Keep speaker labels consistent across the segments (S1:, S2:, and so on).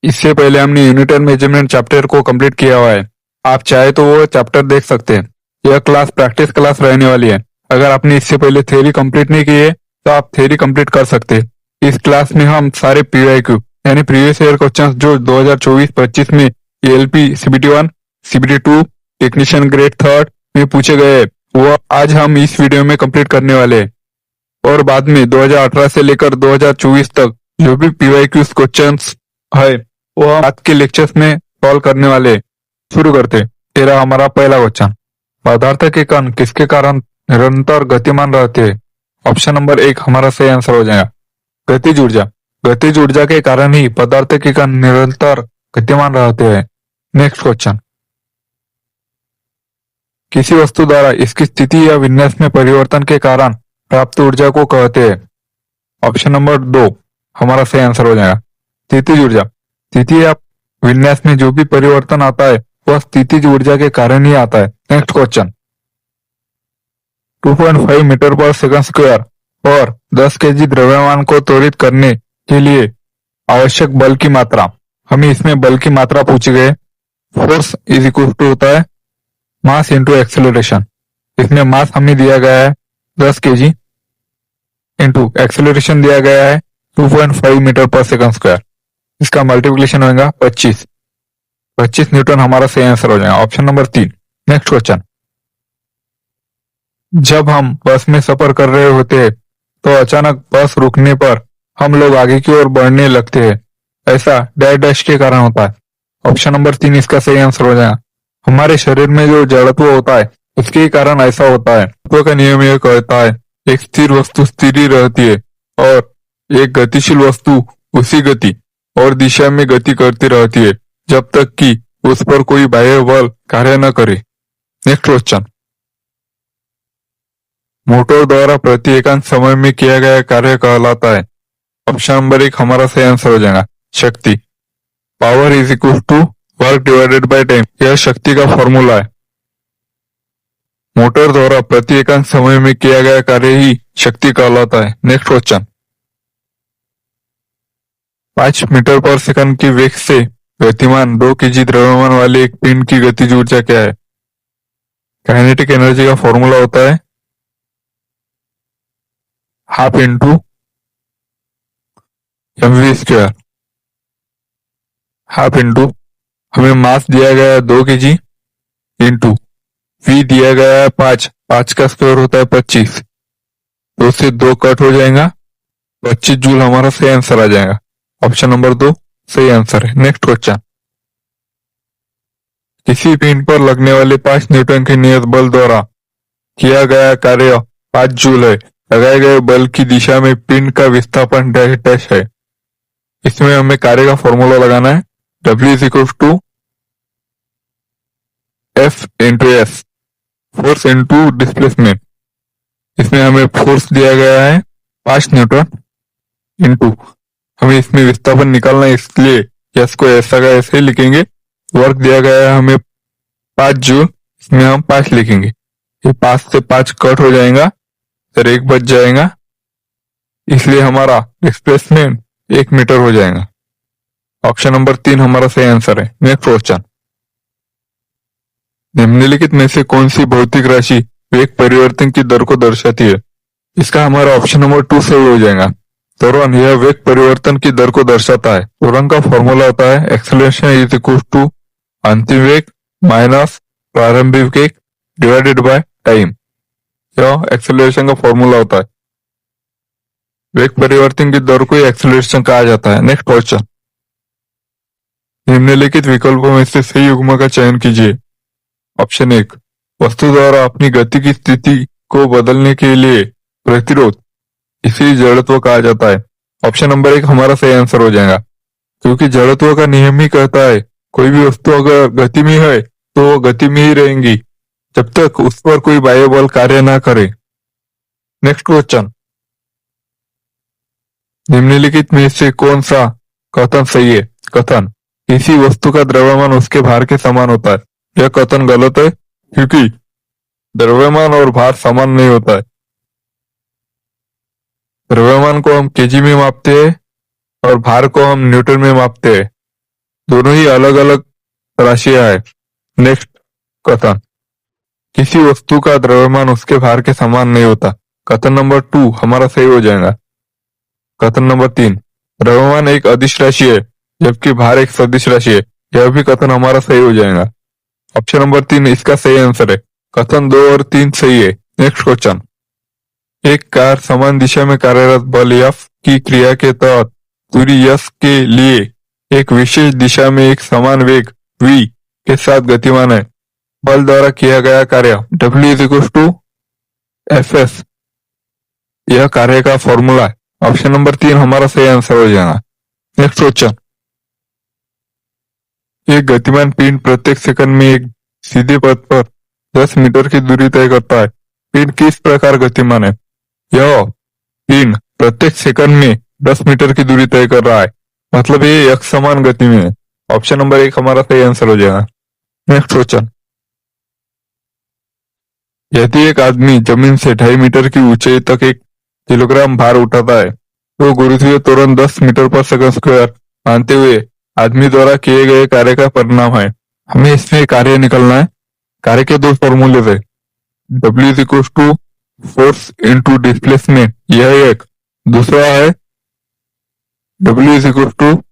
S1: इससे पहले हमने यूनिट एंड मेजरमेंट चैप्टर को कंप्लीट किया हुआ है। आप चाहे तो वो चैप्टर देख सकते हैं। यह क्लास प्रैक्टिस क्लास रहने वाली है। अगर आपने इससे पहले थ्योरी कंप्लीट नहीं की है तो आप थ्योरी कंप्लीट कर सकते हैं। इस क्लास में हम सारे पीवाईक्यू यानी प्रीवियस ईयर क्वेश्चंस जो 2024-25 में ALP CBT 1, CBT 2, technician grade 3 में पूछे गए हैं, वो आज हम इस वीडियो में कंप्लीट करने वाले हैं। और बाद में 2018 से लेकर 2024 तक जो भी पीवाईक्यू क्वेश्चंस है वो हम आज के लेक्चर्स में सॉल्व करने वाले हैं। शुरू करते हैं। तेरा हमारा पहला क्वेश्चन, पदार्थ के कण किसके कारण निरंतर गतिमान रहते हैं? ऑप्शन नंबर 1 हमारा सही आंसर हो जाएगा, गतिज ऊर्जा। गतिज ऊर्जा के कारण ही पदार्थ के कण निरंतर गतिमान रहते हैं। नेक्स्ट क्वेश्चन, किसी वस्तु द्वारा इसकी स्थिति या विन्यास में परिवर्तन के कारण प्राप्त ऊर्जा को कहते हैं? ऑप्शन नंबर 2 हमारा सही आंसर हो जाएगा, स्थितिज ऊर्जा। स्थिति या विन्यास में जो भी परिवर्तन आता है वह स्थितिज ऊर्जा के कारण ही आता है। नेक्स्ट क्वेश्चन, 2.5 मीटर पर सेकंड स्क्वायर और 10 केजी द्रव्यमान को त्वरित करने के लिए आवश्यक बल की मात्रा। हमें इसमें बल की मात्रा पूछी गई। फोर्स इज इक्वल टू होता है मास इंटू एक्सेलरेशन। इसमें मास हमें दिया गया है 10 केजी इंटू एक्सेलरेशन दिया गया है 2.5 मीटर पर सेकंड स्क्वायर। इसका मल्टीप्लिकेशन होगा 25 न्यूटन हमारा सही आंसर हो जाएगा, ऑप्शन नंबर 3। नेक्स्ट क्वेश्चन, जब हम बस में सफर कर रहे होते हैं तो अचानक बस रुकने पर हम लोग आगे की ओर बढ़ने लगते हैं, ऐसा डैश डैश के कारण होता है। ऑप्शन नंबर 3 इसका सही आंसर हो जाएगा, हमारे शरीर में जो जड़त्व होता है उसके कारण ऐसा होता है। जड़त्व का नियम यह कहता है एक स्थिर वस्तु स्थिर ही रहती है और एक गतिशील वस्तु उसी गति और दिशा में गति करती रहती है जब तक कि उस पर कोई बाह्य बल कार्य न करे। नेक्स्ट क्वेश्चन, मोटर द्वारा प्रति एकांक समय में किया गया कार्य कहलाता है? ऑप्शन नंबर 1 हमारा सही आंसर हो जाएगा, शक्ति। Power is equal to work divided by time, यह शक्ति का फॉर्मूला है। मोटर द्वारा प्रति एकांक समय में किया गया कार्य ही शक्ति कहलाता है। नेक्स्ट क्वेश्चन, 5 मीटर पर सेकंड की वेग से गतिमान 2 केजी द्रव्यमान वाले एक पिंड की गतिज ऊर्जा क्या है? काइनेटिक एनर्जी का फॉर्मूला होता है half into mv square. Half into हमें मास दिया गया है 2 केजी इंटू वी दिया गया है 5 का स्क्वायर होता है 25, 2 से 2 कट हो जाएगा, 25 जूल हमारा सही आंसर आ जाएगा, ऑप्शन नंबर 2 सही आंसर है। नेक्स्ट क्वेश्चन, किसी पिंड पर लगने वाले 5 न्यूटन के नियत बल द्वारा किया गया कार्य 5 जूल है। लगाए गए बल की दिशा में पिंड का विस्थापन डैश डैश है। इसमें हमें कार्य का फॉर्मूला लगाना है, W is equal to F into s, force into displacement. इसमें हमें फोर्स दिया गया है 5 न्यूटन इंटू हमें इसमें विस्थापन निकालना है, इसलिए एस को ऐसा का ऐसे ही लिखेंगे। वर्क दिया गया है हमें 5 जूल, इसमें हम 5 लिखेंगे। ये 5 से 5 कट हो जाएगा, फिर 1 बच जाएगा, इसलिए हमारा डिस्प्लेसमेंट 1 मीटर हो जाएगा। ऑप्शन नंबर 3 हमारा सही आंसर है। नेक्स्ट क्वेश्चन, निम्नलिखित में से कौन सी भौतिक राशि वेग परिवर्तन की दर को दर्शाती है? इसका हमारा ऑप्शन नंबर 2 सही हो जाएगा, त्वरण। यह वेग परिवर्तन की दर को दर्शाता है। त्वरण का फॉर्मूला होता है एक्सेलरेशन इज इक्वल टू अंतिम वेग माइनस प्रारंभिक वेग डिवाइडेड बाय टाइम। यह एक्सेलरेशन का फॉर्मूला होता है। वेग परिवर्तन की दर को एक्सेलरेशन कहा जाता है। नेक्स्ट क्वेश्चन, निम्नलिखित विकल्पों में से सही युग्म का चयन कीजिए। ऑप्शन 1, वस्तु द्वारा अपनी गति की स्थिति को बदलने के लिए प्रतिरोध, इसी जड़त्व कहा जाता है। ऑप्शन नंबर 1 हमारा सही आंसर हो जाएगा, क्योंकि जड़त्व का नियम ही कहता है कोई भी वस्तु अगर गति में है तो वो गति में ही रहेंगी जब तक उस पर कोई बाह्य बल कार्य ना करे। नेक्स्ट क्वेश्चन, निम्नलिखित में से कौन सा कथन सही है? कथन, किसी वस्तु का द्रव्यमान उसके भार के समान होता है। यह कथन गलत है, क्योंकि द्रव्यमान और भार समान नहीं होता है। द्रव्यमान को हम केजी में मापते हैं और भार को हम न्यूटन में मापते हैं। दोनों ही अलग अलग राशियां है। नेक्स्ट कथन, किसी वस्तु का द्रव्यमान उसके भार के समान नहीं होता। कथन नंबर 2 हमारा सही हो जाएगा। कथन नंबर 3, द्रव्यमान एक अदिश राशि है जबकि भार एक सदिश राशि है। यह भी कथन हमारा सही हो जाएगा। ऑप्शन नंबर 3 इसका सही आंसर है। कथन 2 और 3 सही है। नेक्स्ट क्वेश्चन, एक कार समान दिशा में कार्यरत बल F की क्रिया के तहत दूरी S के लिए एक विशेष दिशा में एक समान वेग V के साथ गतिमान है। बल द्वारा किया गया कार्य W=Fs यह कार्य का फॉर्मूला है। ऑप्शन नंबर 3 हमारा सही आंसर हो जाएगा। नेक्स्ट क्वेश्चन, एक गतिमान पिंड प्रत्येक सेकंड में एक सीधे पथ पर 10 मीटर की दूरी तय करता है। पिंड किस प्रकार गतिमान है? यह पिंड प्रत्येक सेकंड में 10 मीटर की दूरी तय कर रहा है, मतलब ये एक समान गति में है। ऑप्शन नंबर 1 हमारा सही आंसर हो जाएगा। नेक्स्ट क्वेश्चन, यदि एक आदमी जमीन से 2.5 मीटर की ऊंचाई तक 1 किलोग्राम भार उठाता है तो गुरुत्वीय त्वरण 10 मीटर पर सेकंड स्क्वायर मानते हुए आदमी द्वारा किए गए कार्य का परिणाम है। हमें इसमें कार्य निकलना है। कार्य के दो फॉर्मूले थे, W= फोर्स इंटू डिस्प्लेसमेंट, यह एक। दूसरा है W=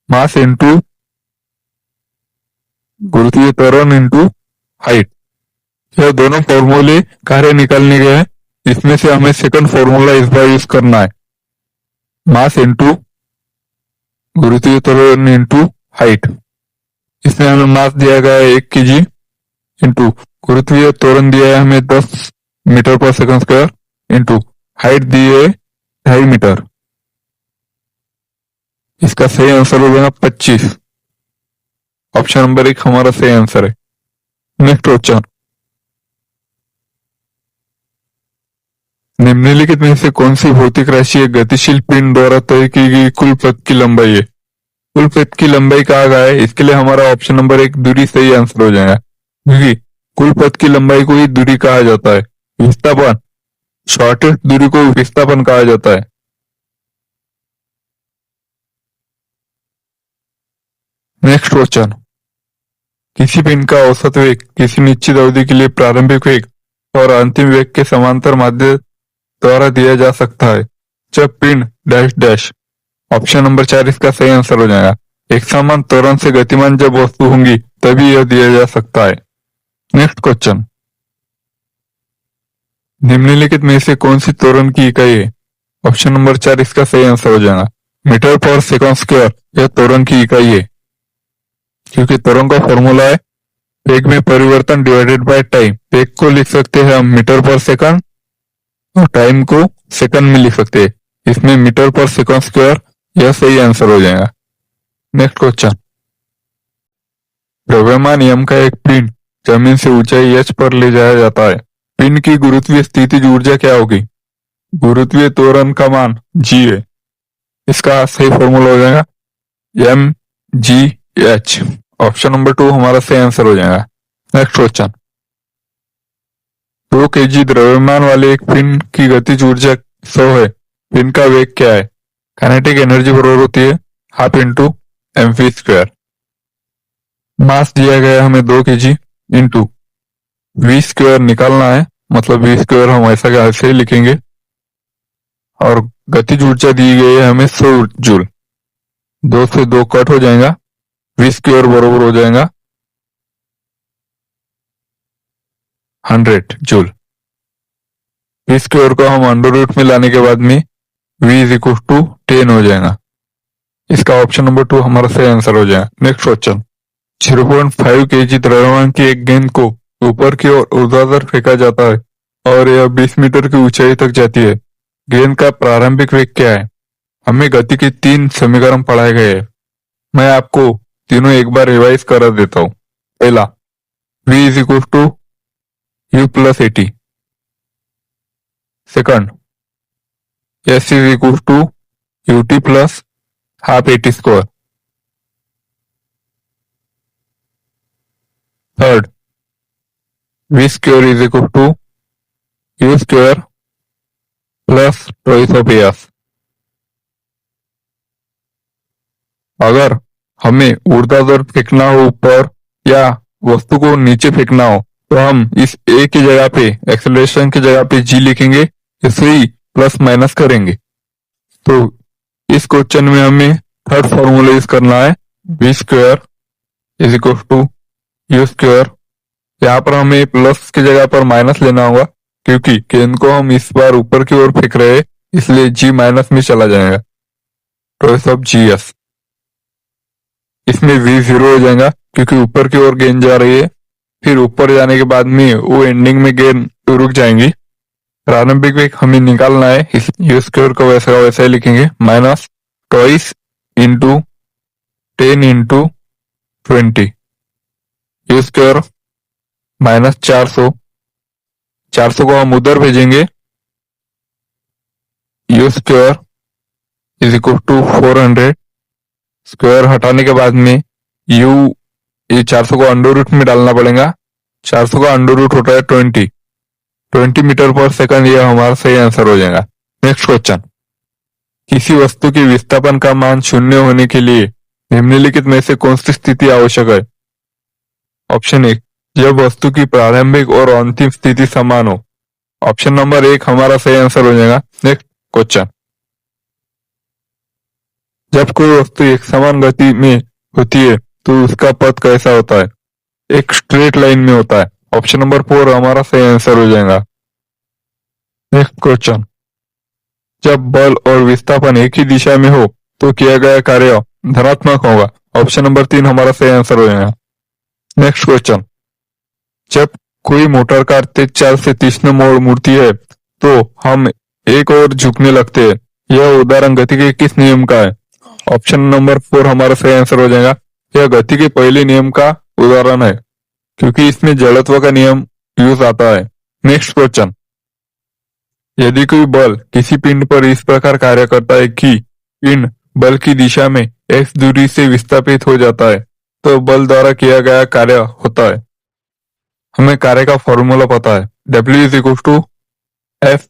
S1: मास इंटू गुरुत्वीय त्वरण इंटू हाइट। यह दोनों फॉर्मूले कार्य निकालने के हैं। इसमें से हमें सेकंड फॉर्मूला इस बार यूज करना है, मास इंटू गुरुत्वीय त्वरण इंटू हाइट। इसमें हमें मास दिया गया है 1 kg इंटू गुरुत्वीय त्वरण दिया है हमें 10 मीटर पर सेकंड स्क्वायर इंटू हाइट दी है 2.5 मीटर। इसका सही आंसर हो जाएगा 25। ऑप्शन नंबर 1 हमारा सही आंसर है। नेक्स्ट क्वेश्चन, निम्नलिखित में से कौन सी भौतिक राशि एक गतिशील पिंड द्वारा तय की गई कुल पथ की लंबाई है? कुल पथ की लंबाई कहा गया है, इसके लिए हमारा ऑप्शन नंबर 1 दूरी सही आंसर हो जाएगा, क्योंकि कुल पथ की लंबाई को ही दूरी कहा जाता है। विस्थापन, शॉर्टेस्ट दूरी को विस्थापन कहा जाता है। नेक्स्ट क्वेश्चन, किसी पिंड का औसत वेग किसी निश्चित अवधि के लिए प्रारंभिक वेग और अंतिम वेग के समांतर माध्य द्वारा दिया जा सकता है जब पिंड डैश डैश। ऑप्शन नंबर 4 इसका सही आंसर हो जाएगा। एक समान त्वरण से गतिमान जब वस्तु होंगी तभी यह दिया जा सकता है। नेक्स्ट क्वेश्चन, निम्नलिखित में से कौन सी त्वरण की इकाई है? ऑप्शन नंबर 4 इसका सही आंसर हो जाएगा। मीटर पर सेकंड स्क्वायर यह त्वरण की इकाई है, क्योंकि त्वरण का फॉर्मूला है वेग में परिवर्तन डिवाइडेड बाय टाइम। वेग को लिख सकते हैं हम मीटर पर सेकंड और टाइम को सेकंड में लिख सकते हैं। इसमें मीटर पर सेकंड स्क्वायर यह सही आंसर हो जाएगा। नेक्स्ट क्वेश्चन, द्रव्यमान m का एक पिंड जमीन से ऊंचाई h पर ले जाया जाता है। पिंड की गुरुत्वीय स्थितिज ऊर्जा क्या होगी? गुरुत्वीय त्वरण का मान g है। इसका सही फॉर्मूला हो जाएगा mgh। ऑप्शन नंबर 2 हमारा सही आंसर हो जाएगा। नेक्स्ट क्वेश्चन, 2 kg द्रव्यमान वाले एक पिंड की गतिज ऊर्जा 100 है। पिंड का वेग क्या है? काइनेटिक एनर्जी बराबर होती है हाफ इंटू mv²। मास दिया गया हमें 2 kg इंटू v² निकालना है, मतलब v² हम ऐसा क्या ऐसे ही लिखेंगे, और गतिज ऊर्जा दी गई है हमें 100 जूल। 2 से 2 कट हो जाएगा, v² बराबर हो जाएगा 100 जूल। v² को हम अंडर रूट में लाने के बाद में v=10 हो जाएगा। इसका ऑप्शन नंबर 2 हमारा सही आंसर हो जाएगा। नेक्स्ट क्वेश्चन, 0.5 kg द्रव्यमान की एक गेंद को ऊपर की ओर ऊर्ध्वाधर फेंका जाता है और यह 20 मीटर की ऊंचाई तक जाती है। गेंद का प्रारंभिक वेग क्या है? हमें गति के 3 समीकरण पढ़ाए गए हैं। मैं आपको तीनों एक बार रिवाइज करा देता हूँ। पहला, v=u+80। Second, s=ut plus half at²। Third, v² u² plus twice of as। अगर हमें ऊर्ध्वाधर फेंकना हो ऊपर या वस्तु को नीचे फेंकना हो तो हम इस ए की जगह पे एक्सेलरेशन की जगह पे जी लिखेंगे, इसे ही प्लस माइनस करेंगे। तो इस क्वेश्चन में हमें थर्ड फॉर्मूला यूज करना है, v square is equal to u square. यहाँ पर हमें प्लस की जगह पर माइनस लेना होगा क्योंकि गेंद को हम इस बार ऊपर की ओर फेंक रहे हैं, इसलिए जी माइनस में चला जाएगा। तो सब जी एस, इसमें v जीरो हो जाएगा क्योंकि ऊपर की ओर गेंद जा रही है। फिर ऊपर जाने के बाद में वो एंडिंग में गेंद रुक जाएंगी। प्रारंभिक वेग हमें निकालना है, इस यू स्क्वायर को वैसा का वैसा ही लिखेंगे, minus twice into 10 into 20 u square minus 400 को हम उधर भेजेंगे, u square is equal to 400। Square हटाने के बाद में यू, ये 400 को अंडर रूट में डालना पड़ेगा। 400 का अंडर रूट होता है 20 मीटर पर सेकंड, यह हमारा सही आंसर हो जाएगा। नेक्स्ट क्वेश्चन, किसी वस्तु के विस्थापन का मान शून्य होने के लिए निम्नलिखित में से कौन सी स्थिति आवश्यक है? ऑप्शन 1, जब वस्तु की प्रारंभिक और अंतिम स्थिति समान हो। ऑप्शन नंबर 1 हमारा सही आंसर हो जाएगा। नेक्स्ट क्वेश्चन, जब कोई वस्तु एक समान गति में होती है तो उसका पथ कैसा होता है? एक स्ट्रेट लाइन में होता है। ऑप्शन नंबर 4 हमारा सही आंसर हो जाएगा। नेक्स्ट क्वेश्चन, जब बल और विस्थापन एक ही दिशा में हो तो किया गया कार्य धनात्मक होगा। ऑप्शन नंबर 3 हमारा सही आंसर हो जाएगा। नेक्स्ट क्वेश्चन, जब कोई मोटर कार तेज चाल से तीक्ष्ण मोड़ मुड़ती है तो हम एक और झुकने लगते हैं। यह उदाहरण गति के किस नियम का है? ऑप्शन नंबर 4 हमारा सही आंसर हो जाएगा। यह गति के पहले नियम का उदाहरण है क्योंकि इसमें जड़त्व का नियम यूज आता है। नेक्स्ट क्वेश्चन, यदि कोई बल किसी पिंड पर इस प्रकार कार्य करता है कि पिंड बल की दिशा में x दूरी से विस्थापित हो जाता है तो बल द्वारा किया गया कार्य होता है। हमें कार्य का फॉर्मूला पता है, W is equal to F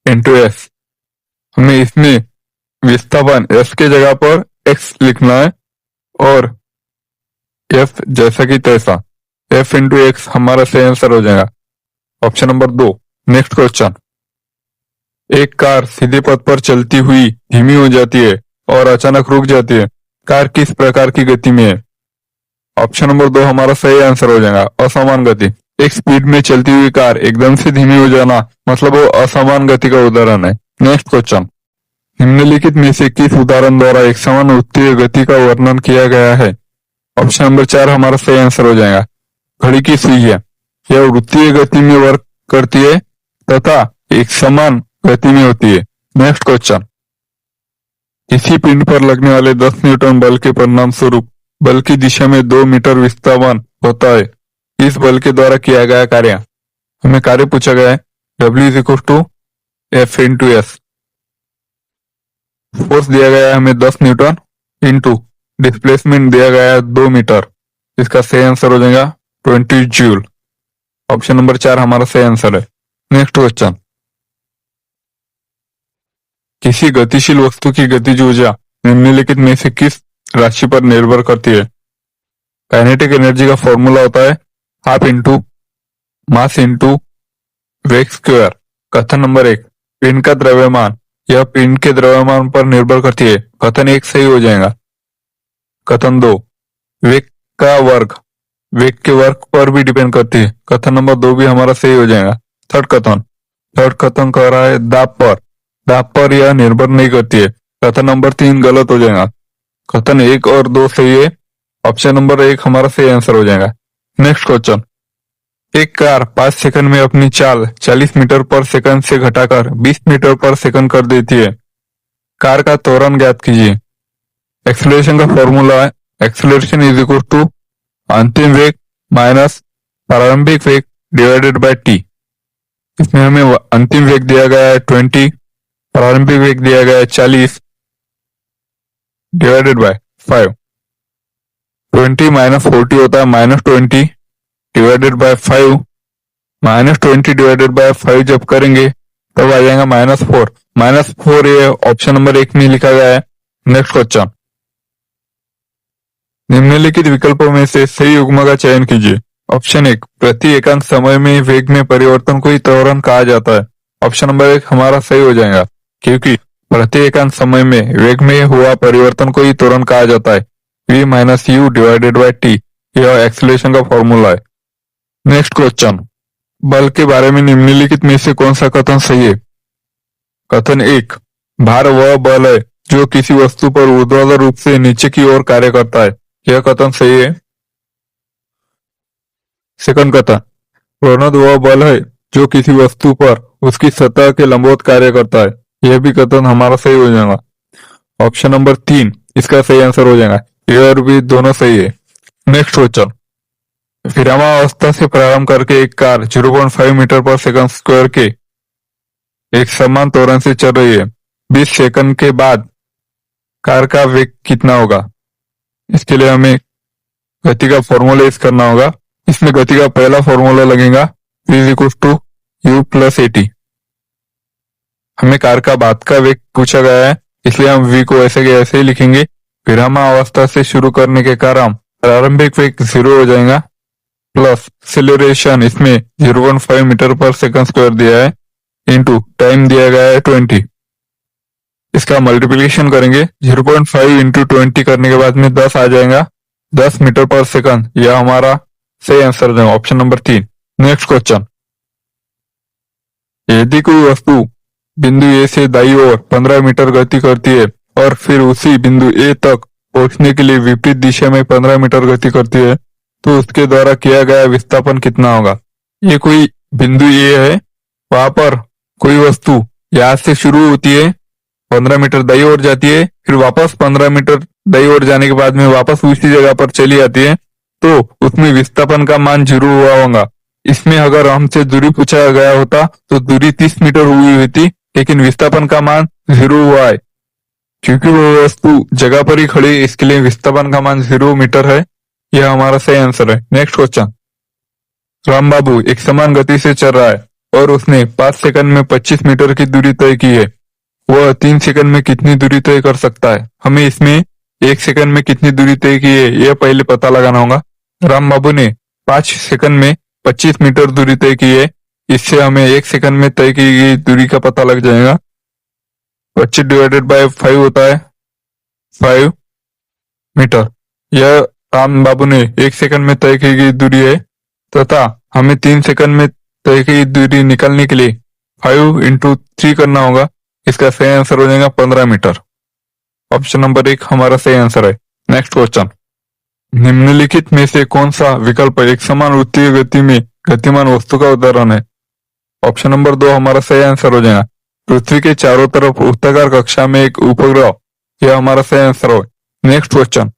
S1: into s. हमें इसमें विस्थापन s के जगह पर x लिखना है और f जैसा कि तैसा, f इंटू एक्स हमारा सही आंसर हो जाएगा। Option number 2। नेक्स्ट क्वेश्चन, एक कार सीधे पथ पर चलती हुई धीमी हो जाती है और अचानक रुक जाती है। कार किस प्रकार की गति में है? ऑप्शन नंबर 2 हमारा सही आंसर हो जाएगा, असमान गति। एक स्पीड में चलती हुई कार एकदम से धीमी हो जाना मतलब वो असमान गति का उदाहरण है। नेक्स्ट क्वेश्चन, निम्नलिखित में से किस उदाहरण द्वारा एक समान वृत्तीय गति का वर्णन किया गया है? ऑप्शन नंबर 4 हमारा सही आंसर हो जाएगा। घड़ी की सुइयां, यह वृत्तीय गति में वर्क करती है तथा एक समान गति में होती है। नेक्स्ट क्वेश्चन, किसी पिंड पर लगने वाले 10 न्यूटन बल के परिणाम स्वरूप बल की दिशा में 2 मीटर विस्थापन होता है। इस बल के द्वारा किया गया कार्य, हमें कार्य पूछा गया है, W is equal to F into s. Force दिया गया है हमें 10 न्यूटन इंटू डिस्प्लेसमेंट दिया गया है 2 मीटर। इसका सही आंसर हो जाएगा 20 जूल। ऑप्शन नंबर 4 हमारा सही आंसर है। नेक्स्ट क्वेश्चन, किसी गतिशील वस्तु की गतिज ऊर्जा निम्नलिखित में से किस राशि पर निर्भर करती है? काइनेटिक एनर्जी का फॉर्मूला होता है हाफ इंटू मास इंटू वेग स्क्वायर। कथन नंबर 1, पिंड का द्रव्यमान, यह पिंड के द्रव्यमान पर निर्भर करती है। कथन 1 सही हो जाएगा। कथन 2, वेग का वर्ग, वेग के वर्ग पर भी डिपेंड करती है। कथन नंबर 2 भी हमारा सही हो जाएगा। थर्ड कथन कह रहा है दाब पर यह निर्भर नहीं करती है। कथन नंबर 3 गलत हो जाएगा। कथन 1 और 2 सही है। ऑप्शन नंबर 1 हमारा सही आंसर हो जाएगा। नेक्स्ट क्वेश्चन, एक कार 5 सेकंड में अपनी चाल 40 मीटर पर सेकंड से घटाकर 20 मीटर पर सेकंड कर देती है। कार का त्वरण ज्ञात कीजिए। एक्सेलरेशन का फॉर्मूला है एक्सेलरेशन इज इक्वल टू अंतिम वेग माइनस प्रारंभिक वेग डिवाइडेड बाय टी। इसमें हमें अंतिम वेग दिया गया है 20, प्रारंभिक वेग दिया गया है 40 डिवाइडेड बाय 5। 20 माइनस 40 होता है -20 डिवाइडेड बाय 5। -20 डिवाइडेड बाय 5 जब करेंगे तब आ जाएगा -4। -4 ये ऑप्शन नंबर 1 में लिखा गया है। नेक्स्ट क्वेश्चन, निम्नलिखित विकल्पों में से सही युग्म का चयन कीजिए। ऑप्शन 1, प्रति एकांक समय में वेग में परिवर्तन को ही त्वरण कहा जाता है। ऑप्शन नंबर 1 हमारा सही हो जाएगा, क्योंकि प्रति एकांक समय में वेग में हुआ परिवर्तन को ही त्वरण कहा जाता है। v minus you divided by T, यह एक्सीलरेशन का फॉर्मूला है। नेक्स्ट क्वेश्चन, बल के बारे में निम्नलिखित में से कौन सा कथन सही है? कथन 1, भार वह बल है जो किसी वस्तु पर ऊर्ध्वाधर रूप से नीचे की ओर कार्य करता है। यह कथन सही है। सेकंड कथन, प्रणोद वह बल है जो किसी वस्तु पर उसकी सतह के लंबवत कार्य करता है। यह भी कथन हमारा सही हो जाएगा। ऑप्शन नंबर 3 इसका सही आंसर हो जाएगा। ये और भी दोनों सही है। नेक्स्ट क्वेश्चन, विरामावस्था से प्रारंभ करके एक कार 0.5 मीटर पर सेकंड स्क्वायर के एक समान त्वरण से चल रही है। 20 सेकंड के बाद कार का वेग कितना होगा? इसके लिए हमें गति का फॉर्मूला यूज करना होगा। इसमें गति का पहला फॉर्मूला लगेगा v=u+at। हमें कार का बाद का वेग पूछा गया है, इसलिए हम v को ऐसे के ऐसे ही लिखेंगे। विरामावस्था से शुरू करने के कारण प्रारंभिक वेग 0 हो जाएगा, प्लस एक्सेलरेशन इसमें 0.5 मीटर पर सेकंड स्क्वायर दिया है, इंटू टाइम दिया गया है 20। इसका मल्टीप्लिकेशन करेंगे, 0.5 इंटू 20 करने के बाद में 10 आ जाएगा, 10 मीटर पर सेकंड। यह हमारा सही आंसर हो जाएगा, ऑप्शन नंबर 3। नेक्स्ट क्वेश्चन, यदि कोई वस्तु बिंदु ए से दाईं ओर 15 मीटर गति करती है और फिर उसी बिंदु ए तक पहुंचने के लिए विपरीत दिशा में 15 मीटर गति करती है, तो उसके द्वारा किया गया विस्थापन कितना होगा? ये कोई बिंदु ए है, वहां पर कोई वस्तु यहाँ से शुरू होती है, 15 मीटर दाईं ओर जाती है, फिर वापस 15 मीटर दाईं ओर जाने के बाद में वापस उसी जगह पर चली जाती है, तो उसमें विस्थापन का मान 0 हुआ होगा। इसमें अगर हमसे दूरी पूछा गया होता तो दूरी 30 मीटर हुई होती, लेकिन विस्थापन का मान 0 हुआ है। क्योंकि वो वस्तु जगह पर ही खड़ी है, इसके लिए विस्थापन का मान 0 मीटर है। यह हमारा सही आंसर है। नेक्स्ट क्वेश्चन, राम बाबू एक समान गति से चल रहा है और उसने 5 सेकंड में 25 मीटर की दूरी तय की है। वह 3 सेकंड में कितनी दूरी तय कर सकता है? हमें इसमें 1 सेकंड में कितनी दूरी तय की है यह पहले पता लगाना होगा। राम बाबू ने 5 सेकंड में 25 मीटर दूरी तय की है, इससे हमें 1 सेकंड में तय की गई दूरी का पता लग जाएगा। 25 डिवाइडेड बाय 5 होता है 5 मीटर। यह राम बाबू ने 1 सेकंड में तय की गई दूरी है, तथा हमें 3 सेकंड में तय की दूरी निकालने के लिए 5 इंटू 3 करना होगा। इसका सही आंसर हो जाएगा 15 मीटर। ऑप्शन नंबर 1 हमारा सही आंसर है। नेक्स्ट क्वेश्चन, निम्नलिखित में से कौन सा विकल्प एक समान वृत्तीय गति में गतिमान वस्तु का उदाहरण है? ऑप्शन नंबर 2 हमारा सही आंसर हो जाएगा। पृथ्वी के चारों तरफ वृत्ताकार कक्षा में एक उपग्रह, यह हमारा सही आंसर हो। नेक्स्ट क्वेश्चन,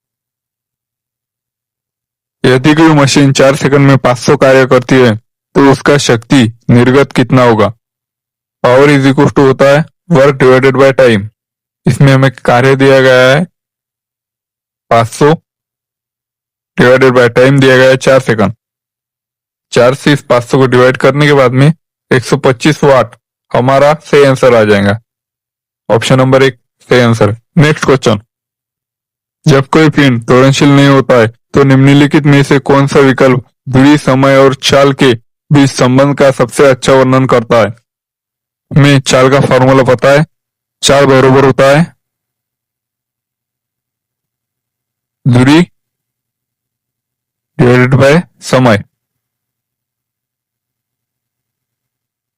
S1: यदि कोई मशीन 4 सेकंड में 500 कार्य करती है तो उसका शक्ति निर्गत कितना होगा? पावर इज इक्वल टू होता है वर्क डिवाइडेड बाय टाइम। इसमें हमें कार्य दिया गया है 500 डिवाइडेड बाय टाइम दिया गया है 4 सेकंड। 4 से इस 500 को डिवाइड करने के बाद में 125 वाट हमारा सही आंसर आ जाएगा। ऑप्शन नंबर 1 सही आंसर है। नेक्स्ट क्वेश्चन, जब कोई पिंड त्वरणशील नहीं होता है तो निम्नलिखित में से कौन सा विकल्प दूरी, समय और चाल के बीच संबंध का सबसे अच्छा वर्णन करता है? हमें चाल का फॉर्मूला पता है, चाल बराबर होता है दूरी डिवाइडेड बाय समय।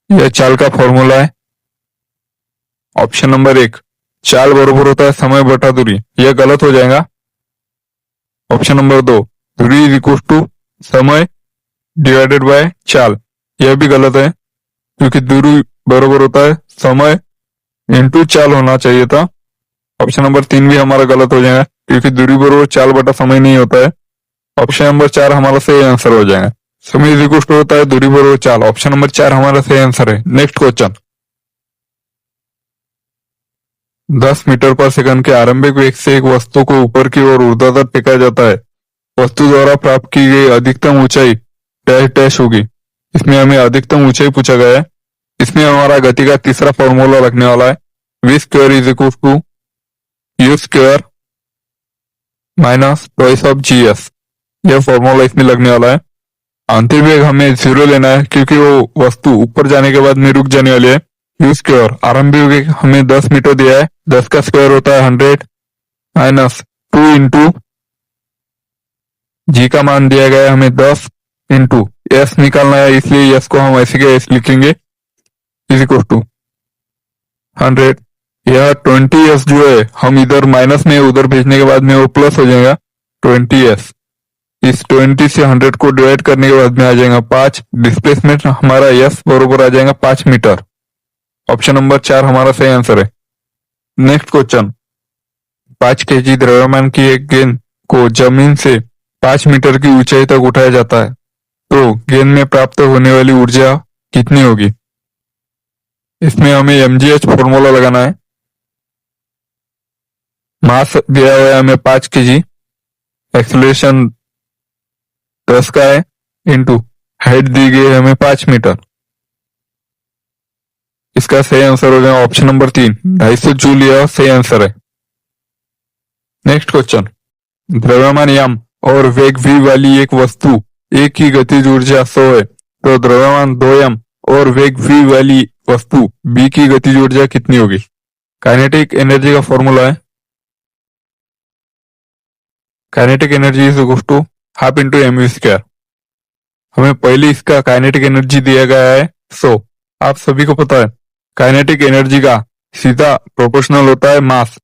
S1: यह चाल का फॉर्मूला है। ऑप्शन नंबर 1 चाल बराबर होता है समय बटा दूरी, यह गलत हो जाएगा। ऑप्शन नंबर 2 दूरी इज इक्वल टू समय डिवाइडेड बाय चाल, यह भी गलत है, क्योंकि दूरी बराबर होता है समय इंटू चाल होना चाहिए था। ऑप्शन नंबर 3 भी हमारा गलत हो जाएगा, क्योंकि दूरी बराबर चाल बटा समय नहीं होता है। ऑप्शन नंबर 4 हमारा सही आंसर हो जाएगा। समय इज इक्वल टू होता है दूरी बराबर चाल। ऑप्शन नंबर 4 हमारा सही आंसर है। नेक्स्ट क्वेश्चन, 10 मीटर पर सेकंड के आरंभिक वेग से एक वस्तु को ऊपर की ओर ऊर्ध्वाधर फेंका जाता है। वस्तु द्वारा प्राप्त की गई अधिकतम ऊंचाई डैश डैश होगी। इसमें हमें अधिकतम ऊंचाई पूछा गया है। इसमें हमारा गति का तीसरा फॉर्मूला लगने वाला है, v² is equal to u² minus twice of g s, यह फॉर्मूला इसमें लगने वाला है। अंतिम वेग हमें 0 लेना है क्योंकि वो वस्तु ऊपर जाने के बाद में रुक जाने वाली है। यू स्क्वायर आरंभिक वेग हमें 10 मीटर दिया है, 10 का स्क्वायर होता है 100 माइनस 2 इंटू जी का मान दिया गया है हमें 10 इंटू एस निकालना है, इसलिए एस को हम ऐसे के ऐसे लिखेंगे इज इक्वल टू 100। यह 20s जो है हम इधर माइनस में उधर भेजने के बाद में वो प्लस हो जाएगा 20s। इस 20 से 100 को डिवाइड करने के बाद में आ जाएगा 5, डिस्प्लेसमेंट हमारा यस बरोबर आ जाएगा 5 मीटर। ऑप्शन नंबर 4 हमारा सही आंसर है। नेक्स्ट क्वेश्चन, 5 केजी द्रव्यमान की एक गेंद को जमीन से 5 मीटर की ऊंचाई तक उठाया जाता है, तो गेंद में प्राप्त होने वाली ऊर्जा कितनी होगी? इसमें हमें mgh फॉर्मूला लगाना है। मास दिया हुआ है हमें 5 केजी, एक्सेलरेशन 10 का है, इंटू हाइट दी गई है हमें 5 मीटर। इसका सही आंसर हो गया ऑप्शन नंबर 3, 250 जूल, यह सही आंसर है। नेक्स्ट क्वेश्चन, द्रव्यमान m और वेग v वाली एक वस्तु एक की गतिज ऊर्जा 100 है, तो द्रव्यमान 2m और वेग v वाली वस्तु b की गतिज ऊर्जा कितनी होगी? काइनेटिक एनर्जी का फॉर्मूला है, kinetic energy is equal to half into m v square. हमें पहले इसका काइनेटिक एनर्जी दिया गया है 100। आप सभी को पता है काइनेटिक एनर्जी का सीधा प्रोपोर्शनल होता है मास।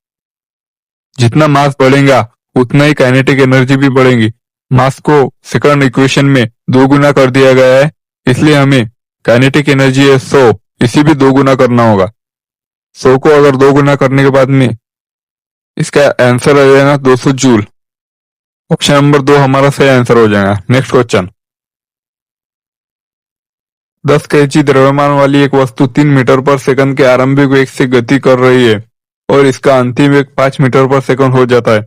S1: जितना मास बढ़ेगा उतना ही काइनेटिक एनर्जी भी बढ़ेगी। मास को सेकंड इक्वेशन में 2 गुना कर दिया गया है, इसलिए हमें काइनेटिक एनर्जी है 100, इसी भी 2 गुना करना होगा। 100 को अगर 2 गुना करने के बाद में इसका आंसर आ जाएगा 200 जूल। ऑप्शन नंबर 2 हमारा सही आंसर हो जाएगा। नेक्स्ट क्वेश्चन, 10 केजी द्रव्यमान वाली एक वस्तु 3 मीटर पर सेकंड के आरंभिक वेग से गति कर रही है और इसका अंतिम वेग 5 मीटर पर सेकंड हो जाता है,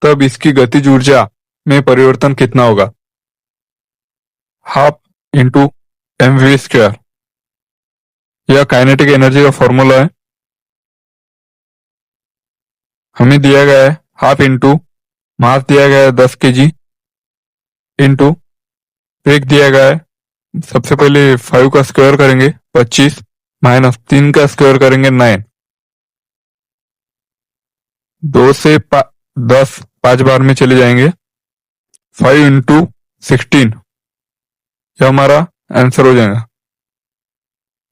S1: तब इसकी गतिज ऊर्जा में परिवर्तन कितना होगा? Half into m v square, यह काइनेटिक एनर्जी का फॉर्मूला है। हमें दिया गया है हाफ इंटू मास दिया गया है 10 केजी इंटू वेग दिया गया है, सबसे पहले 5 का स्क्वायर करेंगे 25 माइनस 3 का स्क्वायर करेंगे 9, 2 से 10 5 बार में चले जाएंगे, 5 इंटू 16, यह हमारा आंसर हो जाएगा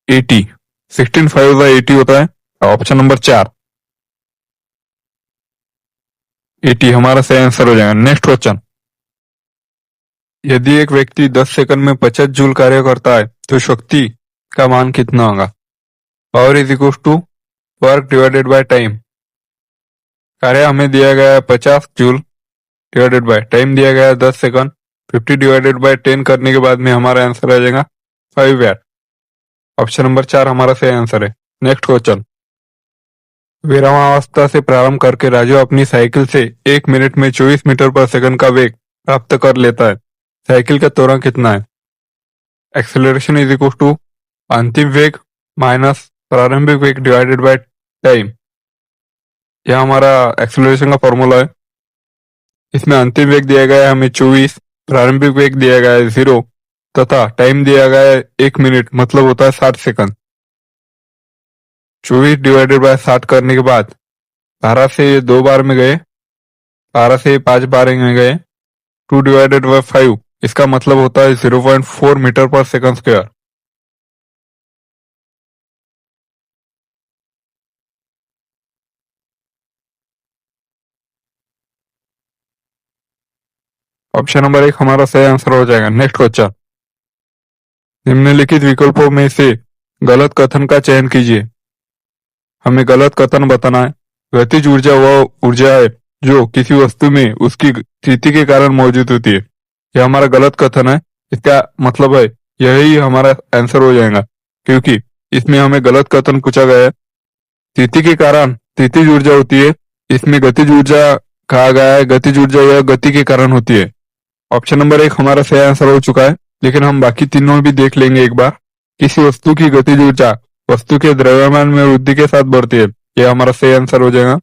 S1: 80। 16 5 80 होता है। ऑप्शन नंबर 4 80 हमारा सही आंसर हो जाएगा। नेक्स्ट क्वेश्चन, यदि एक व्यक्ति 10 सेकंड में 50 जूल कार्य करता है तो शक्ति का मान कितना होगा? Power is equal to work divided by time. कार्य हमें दिया गया है 50 जूल डिवाइडेड बाय टाइम दिया गया है 10 सेकंड, 50 डिवाइडेड बाय 10 करने के बाद में हमारा आंसर आ जाएगा 5 वैट। ऑप्शन नंबर 4 हमारा सही आंसर है। नेक्स्ट क्वेश्चन, विरामावस्था से प्रारंभ करके राजू अपनी साइकिल से 1 मिनट में 24 मीटर पर सेकंड का वेग प्राप्त कर लेता है, साइकिल का त्वरण कितना है? एक्सेलरेशन इज इक्वल टू अंतिम वेग माइनस प्रारंभिक वेग डिवाइडेड बाय टाइम, यह हमारा एक्सेलरेशन का फॉर्मूला है। इसमें अंतिम वेग दिया गया है हमें 24, प्रारंभिक वेग दिया गया है 0 तथा टाइम दिया गया है 1 मिनट, मतलब होता है 60 सेकंड। 24 डिवाइडेड बाय 60 करने के बाद 12 से 2 बार में गए, 12 से 5 बार में गए, 2 डिवाइडेड बाय 5, इसका मतलब होता है 0.4 मीटर पर सेकंड स्क्वायर। ऑप्शन नंबर 1 हमारा सही आंसर हो जाएगा। नेक्स्ट क्वेश्चन, निम्नलिखित विकल्पों में से गलत कथन का चयन कीजिए। हमें गलत कथन बताना है। गतिज ऊर्जा वह ऊर्जा है जो किसी वस्तु में उसकी स्थिति के कारण मौजूद होती है, यह हमारा गलत कथन है। इसका मतलब है यही हमारा आंसर हो जाएगा, क्योंकि इसमें हमें गलत कथन पूछा गया है। स्थिति के कारण स्थितिज ऊर्जा होती है, इसमें गतिज ऊर्जा कहा गया है, गतिज ऊर्जा यह गति के कारण होती है। ऑप्शन नंबर 1 हमारा सही आंसर हो चुका है, लेकिन हम बाकी तीनों भी देख लेंगे एक बार। किसी वस्तु की गतिज ऊर्जा वस्तु के द्रव्यमान में वृद्धि के साथ बढ़ती है, यह हमारा सही आंसर हो जाएगा।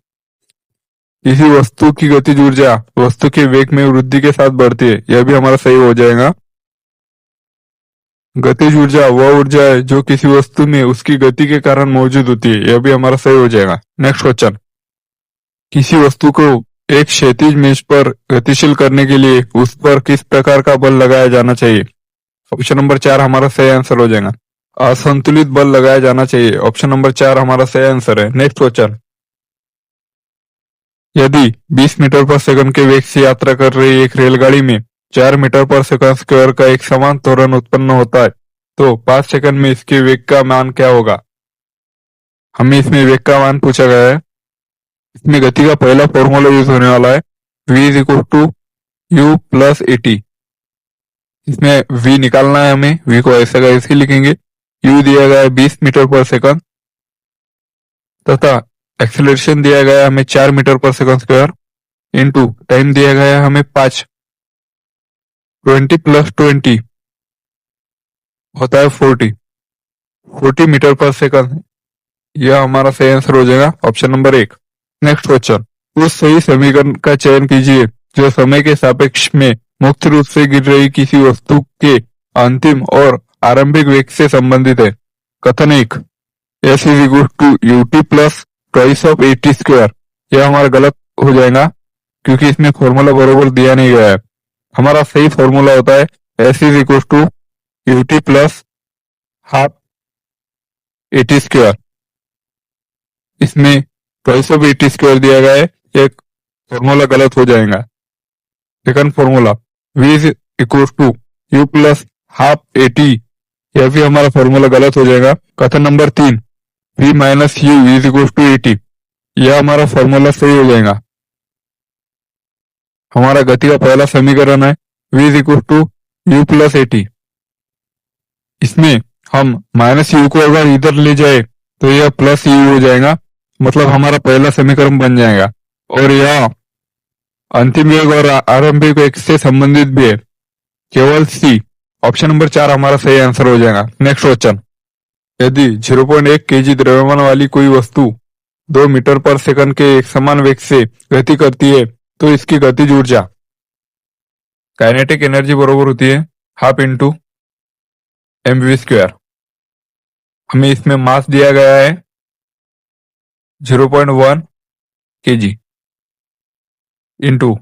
S1: किसी वस्तु की गतिज ऊर्जा वस्तु के वेग में वृद्धि के साथ बढ़ती है, यह भी हमारा सही हो जाएगा। गतिज ऊर्जा वह ऊर्जा है जो किसी वस्तु में उसकी गति के कारण मौजूद होती है, यह भी हमारा सही हो जाएगा। नेक्स्ट क्वेश्चन, किसी वस्तु को एक क्षैतिज मेज पर गतिशील करने के लिए उस पर किस प्रकार का बल लगाया जाना चाहिए? ऑप्शन नंबर 4 हमारा सही आंसर हो जाएगा। असंतुलित बल लगाया जाना चाहिए, ऑप्शन नंबर 4 हमारा सही आंसर है। नेक्स्ट क्वेश्चन, यदि 20 मीटर पर सेकंड के वेग से यात्रा कर रही एक रेलगाड़ी में 4 मीटर पर सेकंड स्क्वायर का एक समान त्वरण उत्पन्न होता है तो 5 सेकंड में इसके वेग का मान क्या होगा? हमें इसमें वेग का मान पूछा गया है। इसमें गति का पहला फॉर्मूला यूज होने वाला है, v is equal to u plus a t. इसमें v निकालना है हमें, v को ऐसा का ऐसे लिखेंगे। u दिया गया है 20 मीटर पर सेकंड तथा एक्सेलरेशन दिया गया है हमें 4 मीटर पर सेकंड स्क्वायर इनटू टाइम दिया गया है हमें 5। 20 प्लस 20 होता है 40 मीटर पर सेकंड। यह हमारा सही आंसर हो जाएगा, ऑप्शन नंबर 1। नेक्स्ट क्वेश्चन, उस सही समीकरण का चयन कीजिए जो समय के सापेक्ष में मुक्त रूप से गिर रही किसी वस्तु के अंतिम और आरंभिक वेग से संबंधित है। कथन 1, s is equal to u t plus twice of a t square. यह हमारा गलत हो जाएगा क्योंकि इसमें फॉर्मूला बरोबर दिया नहीं गया है। हमारा सही फॉर्मूला होता है s is equal to u t plus half a t square. इसमें ट्वाइस ऑफ एटी स्क्वायर दिया गया है, एक फॉर्मूला गलत हो जाएगा। Second formula v is equal to u plus half a t, यह भी हमारा फॉर्मूला गलत हो जाएगा। कथन number 3, v minus u is equal to a t, यह हमारा फॉर्मूला सही हो जाएगा। हमारा गति का पहला समीकरण है v is equal to u plus a t. इसमें हम माइनस यू को अगर इधर ले जाए तो यह प्लस यू हो जाएगा, मतलब हमारा पहला समीकरण बन जाएगा। और यह अंतिम वेग और आरंभिक वेग से संबंधित भी है, केवल सी, ऑप्शन नंबर 4 हमारा सही आंसर हो जाएगा। नेक्स्ट क्वेश्चन, यदि 0.1 केजी द्रव्यमान वाली कोई वस्तु 2 मीटर पर सेकंड के एक समान वेग से गति करती है तो इसकी गतिज ऊर्जा काइनेटिक एनर्जी बराबर होती है हाफ इंटू mv स्क्वायर। हमें इसमें मास दिया गया है 0.1 केजी इंटू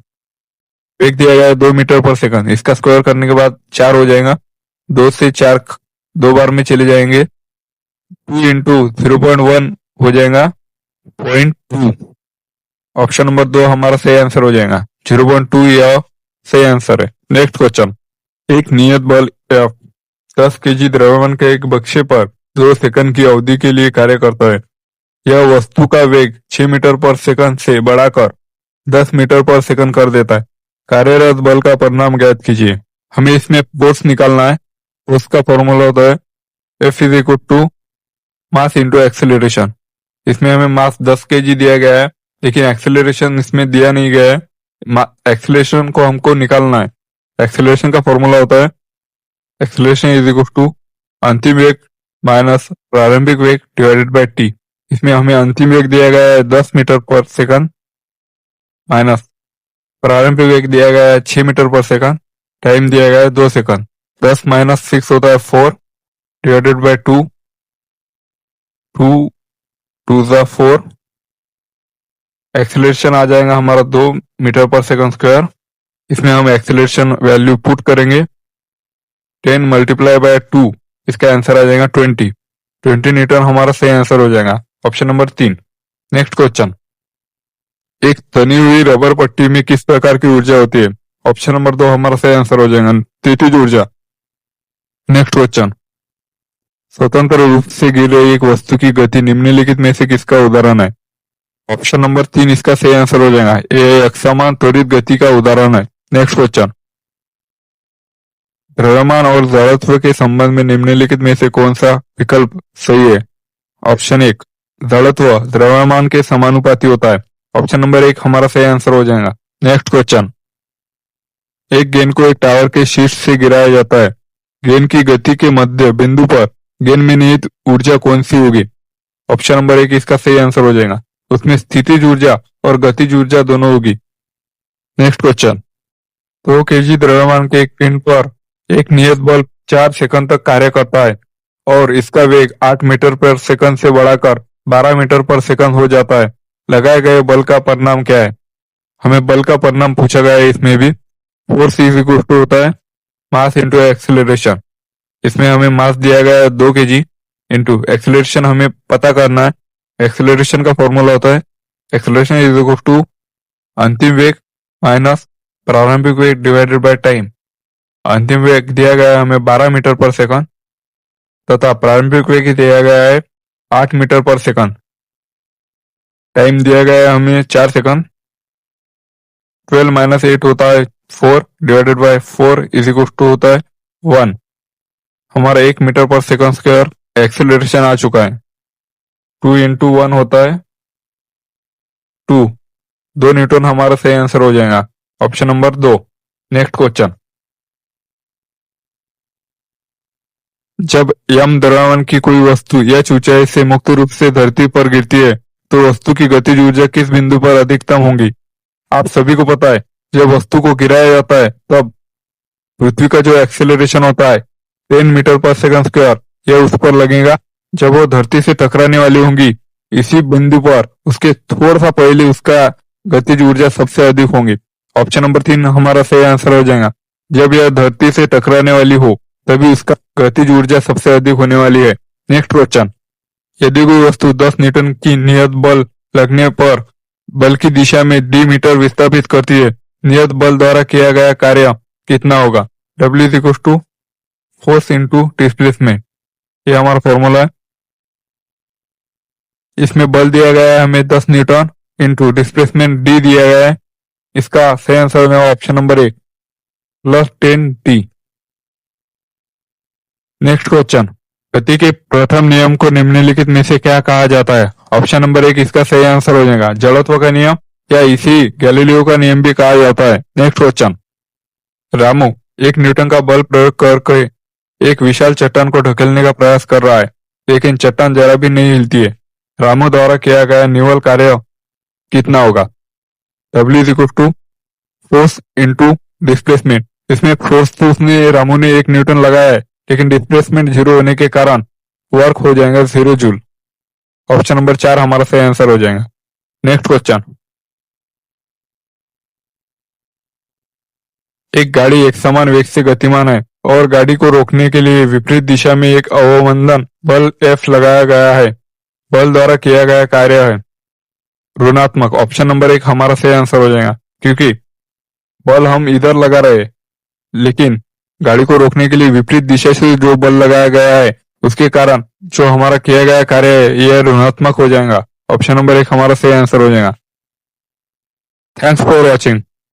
S1: वेग दिया गया है 2 मीटर पर सेकंड। इसका स्क्वायर करने के बाद 4 हो जाएगा, 2 से 4 दो बार में चले जाएंगे, 2 इंटू 0.1 हो जाएगा 0.2। ऑप्शन नंबर 2 हमारा सही आंसर हो जाएगा, 0.2 यह सही आंसर है। नेक्स्ट क्वेश्चन, एक नियत बल F 10 केजी द्रव्यमान के एक बक्से पर 2 सेकंड की अवधि के लिए कार्य करता है। यह वस्तु का वेग 6 मीटर पर सेकंड से बढ़ाकर 10 मीटर पर सेकंड कर देता है। कार्यरत बल का परिणाम ज्ञात कीजिए। हमें इसमें फोर्स निकालना है, फोर्स का फॉर्मूला होता है F is equal to mass into acceleration. इसमें हमें मास 10 केजी दिया गया है लेकिन एक्सेलरेशन इसमें दिया नहीं गया है। एक्सेलरेशन को हमको निकालना है। एक्सेलरेशन का फॉर्मूला होता है एक्सेलरेशन इज इक्वल टू अंतिम वेग माइनस प्रारंभिक वेग डिवाइडेड बाय टी। इसमें हमें अंतिम वेग दिया गया है 10 मीटर पर सेकंड माइनस प्रारंभिक वेग दिया गया है 6 मीटर पर सेकंड, टाइम दिया गया है 2 सेकंड। 10 माइनस 6 होता है 4 डिवाइडेड बाय 2, 2 2 जा 4। एक्सेलरेशन आ जाएगा हमारा 2 मीटर पर सेकंड स्क्वायर। इसमें हम एक्सेलरेशन वैल्यू पुट करेंगे 10 मल्टीप्लाई बाय 2, इसका आंसर आ जाएगा 20 न्यूटन हमारा सही आंसर हो जाएगा, ऑप्शन नंबर 3। नेक्स्ट क्वेश्चन, एक तनी हुई रबर पट्टी में किस प्रकार की ऊर्जा होती है? ऑप्शन नंबर 2 हमारा सही आंसर हो जाएगा, स्थितिज ऊर्जा। नेक्स्ट क्वेश्चन, स्वतंत्र रूप से गिर रही एक वस्तु की गति निम्नलिखित में से किसका उदाहरण है? ऑप्शन नंबर 3 इसका सही आंसर हो जाएगा, ये एक समान त्वरित गति का उदाहरण है। नेक्स्ट क्वेश्चन, द्रव्यमान और जड़त्व के संबंध में निम्नलिखित में से कौन सा विकल्प सही है? ऑप्शन 1, जड़त्व द्रव्यमान के समानुपाती होता है। ऑप्शन नंबर 1 हमारा सही आंसर हो जाएगा। नेक्स्ट क्वेश्चन, एक गेंद को एक टावर के शीर्ष से गिराया जाता है। गेंद की गति के मध्य बिंदु पर गेंद में निहित ऊर्जा कौन सी होगी? ऑप्शन नंबर 1 इसका सही आंसर हो जाएगा, उसमें स्थितिज ऊर्जा और गतिज ऊर्जा दोनों होगी। नेक्स्ट क्वेश्चन, 2 kg द्रव्यमान के एक पिंड पर एक नियत बल 4 सेकंड तक कार्य करता है और इसका वेग 8 मीटर पर सेकंड से बढ़ाकर 12 मीटर पर सेकंड हो जाता है। लगाए गए बल का परिणाम क्या है? हमें बल का परिणाम पूछा गया है। इसमें भी फोर्स इज इक्वल टू होता है मास इंटू एक्सेलरेशन। इसमें हमें मास दिया गया है 2 kg इंटू एक्सेलरेशन हमें पता करना है। एक्सेलरेशन का फॉर्मूला होता है एक्सेलरेशन इज इक्वल टू अंतिम वेग माइनस प्रारंभिक वेग डिवाइडेड बाय टाइम। अंतिम वेग दिया गया है हमें 12 मीटर पर सेकंड तथा प्रारंभिक वेग दिया गया है 8 मीटर पर सेकंड। टाइम दिया गया है हमें 4 सेकंड। 12 माइनस 8 होता है 4 divided by 4 is equal to होता है 1। हमारा 1 मीटर पर सेकंड स्क्वायर एक्सेलरेशन आ चुका है। 2 इंटू 1 होता है 2। 2 न्यूटन हमारा सही आंसर हो जाएगा, ऑप्शन नंबर 2। नेक्स्ट क्वेश्चन, जब यम द्रव्यमान की कोई वस्तु h ऊंचाई से मुक्त रूप से धरती पर गिरती है तो वस्तु की गतिज ऊर्जा किस बिंदु पर अधिकतम होगी? आप सभी को पता है जब वस्तु को गिराया जाता है तब पृथ्वी का जो एक्सेलरेशन होता है 10 मीटर पर सेकंड स्क्वायर यह उस पर लगेगा जब वो धरती से टकराने वाली होंगी। इसी बिंदु पर उसके थोड़ा सा पहले उसका गतिज ऊर्जा सबसे अधिक होंगी। ऑप्शन नंबर 3 हमारा सही आंसर हो जाएगा। जब यह धरती से टकराने वाली हो तभी उसका गतिज ऊर्जा सबसे अधिक होने वाली है। नेक्स्ट क्वेश्चन, यदि कोई वस्तु 10 न्यूटन की नियत बल लगने पर बल की दिशा में d मीटर विस्थापित करती है, नियत बल द्वारा किया गया कार्य कितना होगा? W is equal to force into displacement, ये हमारा फॉर्मूला है। इसमें बल दिया गया है हमें 10 न्यूटन इंटू डिस्प्लेसमेंट d दिया गया है। इसका सही आंसर होगा option number 1 plus 10t। Next question, गति के प्रथम नियम को निम्नलिखित में से क्या कहा जाता है? ऑप्शन नंबर 1 इसका सही आंसर हो जाएगा जड़त्व का नियम, या इसी गैलीलियो का नियम भी कहा जाता है। नेक्स्ट क्वेश्चन, रामू 1 न्यूटन का बल प्रयोग करके एक विशाल चट्टान को ढकेलने का प्रयास कर रहा है लेकिन चट्टान जरा भी नहीं हिलती है। रामू द्वारा किया गया निवल कार्य कितना होगा? W is equal to force into displacement. इसमें फोर्स तो उसने रामू ने 1 न्यूटन लगाया है लेकिन डिस्प्लेसमेंट 0 होने के कारण वर्क हो जाएगा 0 जूल। ऑप्शन नंबर 4 हमारा सही आंसर हो जाएगा। नेक्स्ट क्वेश्चन, एक गाड़ी एक समान वेग से गतिमान है और गाड़ी को रोकने के लिए विपरीत दिशा में एक अवमंदन बल F लगाया गया है। बल द्वारा किया गया कार्य है ऋणात्मक। ऑप्शन नंबर 1 हमारा सही आंसर हो जाएगा क्योंकि बल हम इधर लगा रहे हैं लेकिन गाड़ी को रोकने के लिए विपरीत दिशा से जो बल लगाया गया है उसके कारण जो हमारा किया गया कार्य है यह ऋणात्मक हो जाएगा। ऑप्शन नंबर 1 हमारा सही आंसर हो जाएगा। Thanks for watching.